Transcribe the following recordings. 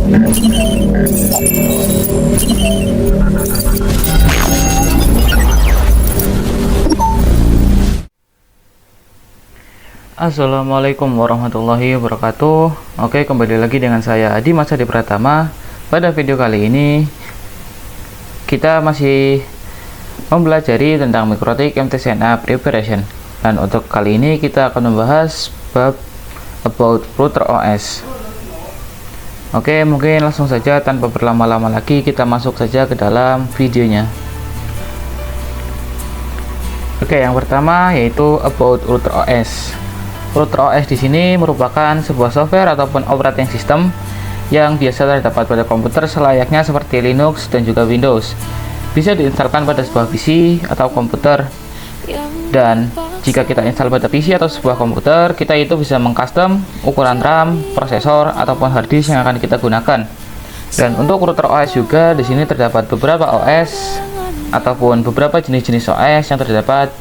Assalamualaikum warahmatullahi wabarakatuh. Oke, kembali lagi dengan saya Adi Mas Adi Pratama. Pada video kali ini kita masih mempelajari tentang Mikrotik MTCNA Preparation. Dan untuk kali ini kita akan membahas bab About Router OS. Oke, mungkin langsung saja tanpa berlama-lama lagi kita masuk saja ke dalam videonya. Oke, yang pertama yaitu About Router OS. Router OS di sini merupakan sebuah software ataupun operating system yang biasa terdapat pada komputer selayaknya seperti Linux dan juga Windows. Bisa diinstalkan pada sebuah PC atau komputer. Dan jika kita install pada PC atau sebuah komputer, kita itu bisa mengcustom ukuran RAM, prosesor ataupun hard disk yang akan kita gunakan. Dan untuk router OS juga di sini terdapat beberapa OS ataupun beberapa jenis-jenis OS yang terdapat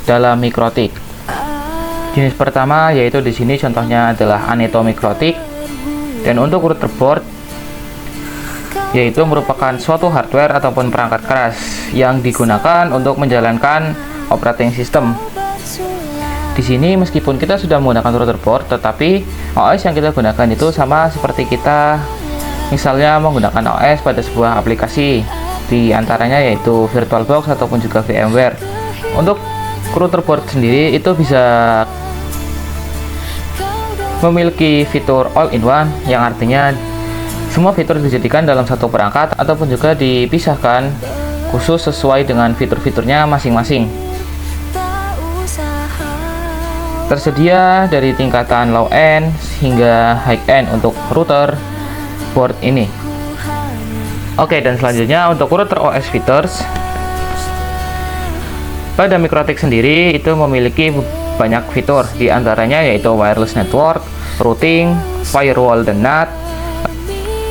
dalam Mikrotik. Jenis pertama yaitu di sini contohnya adalah Aneto Mikrotik. Dan untuk router board yaitu merupakan suatu hardware ataupun perangkat keras yang digunakan untuk menjalankan operating system. Di sini meskipun kita sudah menggunakan router board, tetapi OS yang kita gunakan itu sama seperti kita misalnya menggunakan OS pada sebuah aplikasi, di antaranya yaitu VirtualBox ataupun juga VMware. Untuk router board sendiri itu bisa memiliki fitur all-in-one yang artinya semua fitur dijadikan dalam satu perangkat ataupun juga dipisahkan khusus sesuai dengan fitur-fiturnya masing-masing. Tersedia dari tingkatan low-end hingga high-end untuk router board ini. Oke, dan selanjutnya untuk router OS features pada Mikrotik sendiri itu memiliki banyak fitur, di antaranya yaitu wireless network, routing, firewall dan NAT,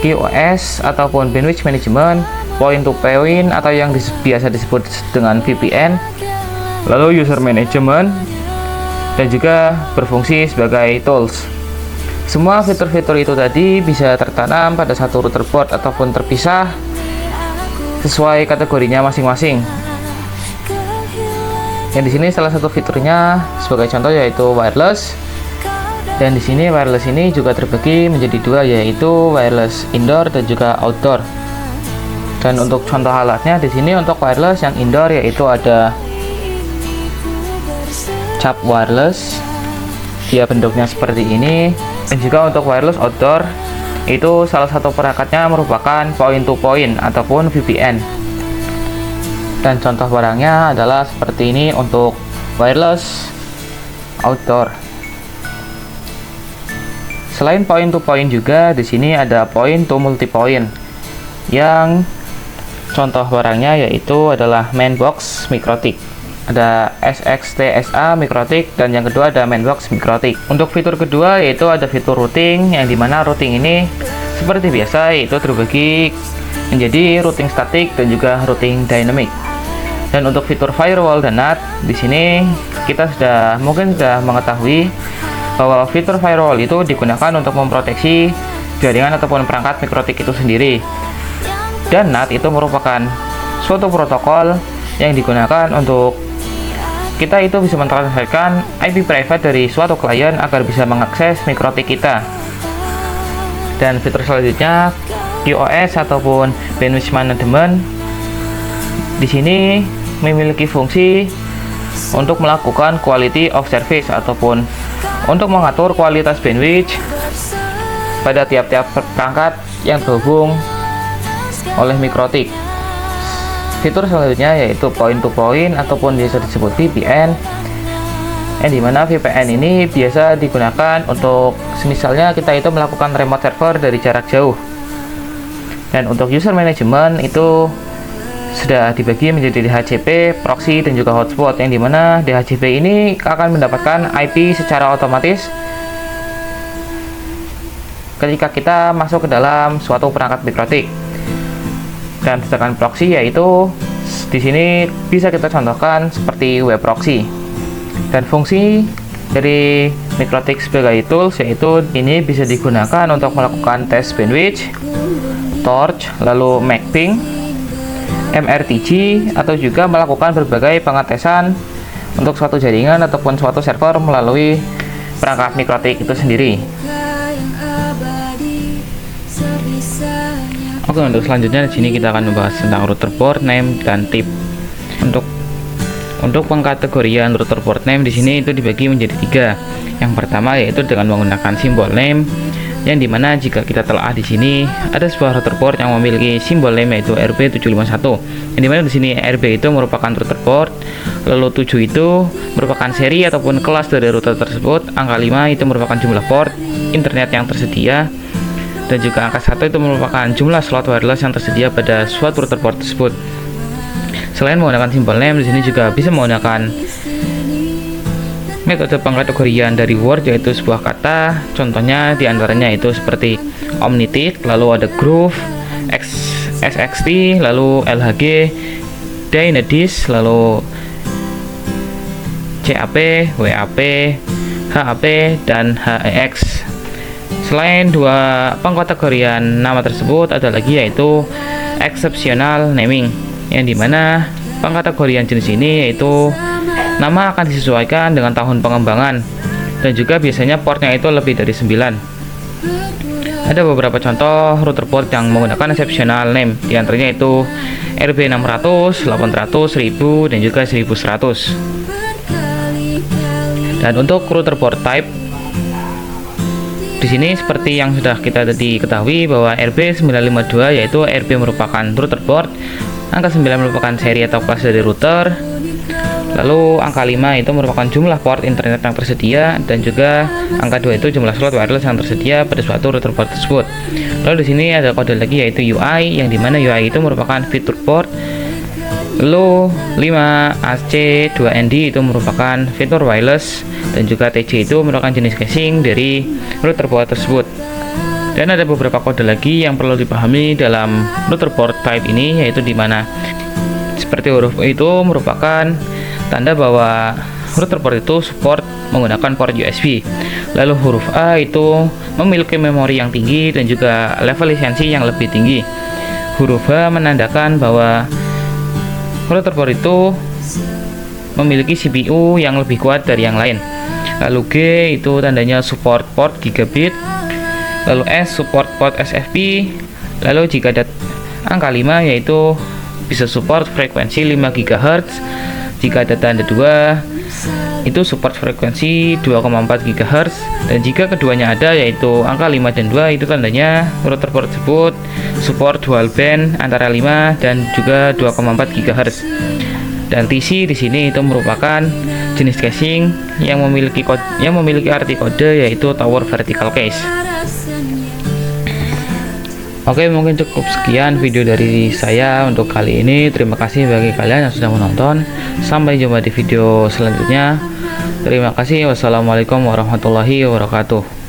QoS ataupun bandwidth management, point-to-point atau yang biasa disebut dengan VPN, lalu user management, dan juga berfungsi sebagai tools. Semua fitur-fitur itu tadi bisa tertanam pada satu router board ataupun terpisah sesuai kategorinya masing-masing. Yang di sini salah satu fiturnya sebagai contoh yaitu wireless. Dan di sini wireless ini juga terbagi menjadi dua, yaitu wireless indoor dan juga outdoor. Dan untuk contoh alatnya di sini untuk wireless yang indoor yaitu ada cap wireless. Dia bentuknya seperti ini. Dan juga untuk wireless outdoor itu salah satu perangkatnya merupakan point-to-point ataupun VPN. Dan contoh barangnya adalah seperti ini untuk wireless outdoor. Selain point-to-point juga di sini ada point-to-multipoint. Yang contoh barangnya yaitu adalah Mainbox Mikrotik. Ada SXTSA Mikrotik dan yang kedua ada Mainbox Mikrotik. Untuk fitur kedua yaitu ada fitur routing, yang dimana routing ini seperti biasa yaitu terbagi menjadi routing statik dan juga routing dynamic. Dan untuk fitur firewall dan NAT, di sini kita mungkin sudah mengetahui bahwa fitur firewall itu digunakan untuk memproteksi jaringan ataupun perangkat Mikrotik itu sendiri. Dan NAT itu merupakan suatu protokol yang digunakan untuk kita itu bisa mentransferkan IP private dari suatu klien agar bisa mengakses Mikrotik kita. Dan fitur selanjutnya QoS ataupun bandwidth management. Di sini memiliki fungsi untuk melakukan quality of service ataupun untuk mengatur kualitas bandwidth pada tiap-tiap perangkat yang terhubung oleh Mikrotik. Fitur selanjutnya yaitu point-to-point ataupun biasa disebut VPN, yang dimana VPN ini biasa digunakan untuk misalnya kita itu melakukan remote server dari jarak jauh. Dan untuk user management itu sudah dibagi menjadi DHCP, proxy, dan juga hotspot, yang dimana DHCP ini akan mendapatkan IP secara otomatis ketika kita masuk ke dalam suatu perangkat Mikrotik. Dan sedangkan proxy yaitu di sini bisa kita contohkan seperti web proxy. Dan fungsi dari Mikrotik sebagai tools, yaitu ini bisa digunakan untuk melakukan tes bandwidth, torch, lalu mapping, MRTG, atau juga melakukan berbagai pengetesan untuk suatu jaringan ataupun suatu server melalui perangkat Mikrotik itu sendiri. Oke, untuk selanjutnya di sini kita akan membahas tentang router port name dan tip. Untuk pengkategorian router port name di sini itu dibagi menjadi 3. Yang pertama yaitu dengan menggunakan simbol name, yang dimana jika kita telah di sini ada sebuah router port yang memiliki simbol name yaitu RB751, yang dimana di sini RB itu merupakan router port, lalu 7 itu merupakan seri ataupun kelas dari router tersebut, angka 5 itu merupakan jumlah port internet yang tersedia, dan juga angka 1 itu merupakan jumlah slot wireless yang tersedia pada suatu router port tersebut. Selain menggunakan simbol name, di sini juga bisa menggunakan metode pengkategorian dari word, yaitu sebuah kata. Contohnya diantaranya itu seperti Omnitic, lalu ada Groove, SXT, lalu LHG, Dynadis, lalu CAP, WAP, HAP, dan HEX. Selain dua pengkategorian nama tersebut, ada lagi yaitu exceptional naming, yang dimana pengkategorian jenis ini yaitu nama akan disesuaikan dengan tahun pengembangan, dan juga biasanya portnya itu lebih dari 9. Ada beberapa contoh router port yang menggunakan exceptional name, diantaranya itu RB600, 800, 1000, dan juga 1100. Dan untuk router port type di sini seperti yang sudah kita tadi ketahui bahwa RB952 yaitu RB merupakan router port, angka 9 merupakan seri atau kelas dari router, lalu angka 5 itu merupakan jumlah port internet yang tersedia, dan juga angka 2 itu jumlah slot wireless yang tersedia pada suatu router port tersebut. Lalu di sini ada kode lagi yaitu UI, yang dimana UI itu merupakan fitur port, lalu 5 AC2ND itu merupakan fitur wireless, dan juga TC itu merupakan jenis casing dari router port tersebut. Dan ada beberapa kode lagi yang perlu dipahami dalam router port type ini, yaitu dimana seperti huruf itu merupakan tanda bahwa router port itu support menggunakan port USB. Lalu huruf A itu memiliki memori yang tinggi dan juga level lisensi yang lebih tinggi. Huruf H menandakan bahwa router port itu memiliki CPU yang lebih kuat dari yang lain. Lalu G itu tandanya support port gigabit. Lalu S support port SFP. Lalu jika ada angka 5 yaitu bisa support frekuensi 5 GHz. Jika ada tanda 2 itu support frekuensi 2,4 GHz, dan jika keduanya ada yaitu angka 5 dan 2 itu tandanya router port tersebut support dual band antara 5 dan juga 2,4 GHz. Dan TC di sini itu merupakan jenis casing yang memiliki arti kode yaitu tower vertical case. Oke, mungkin cukup sekian video dari saya untuk kali ini. Terima kasih bagi kalian yang sudah menonton. Sampai jumpa di video selanjutnya. Terima kasih. Wassalamualaikum warahmatullahi wabarakatuh.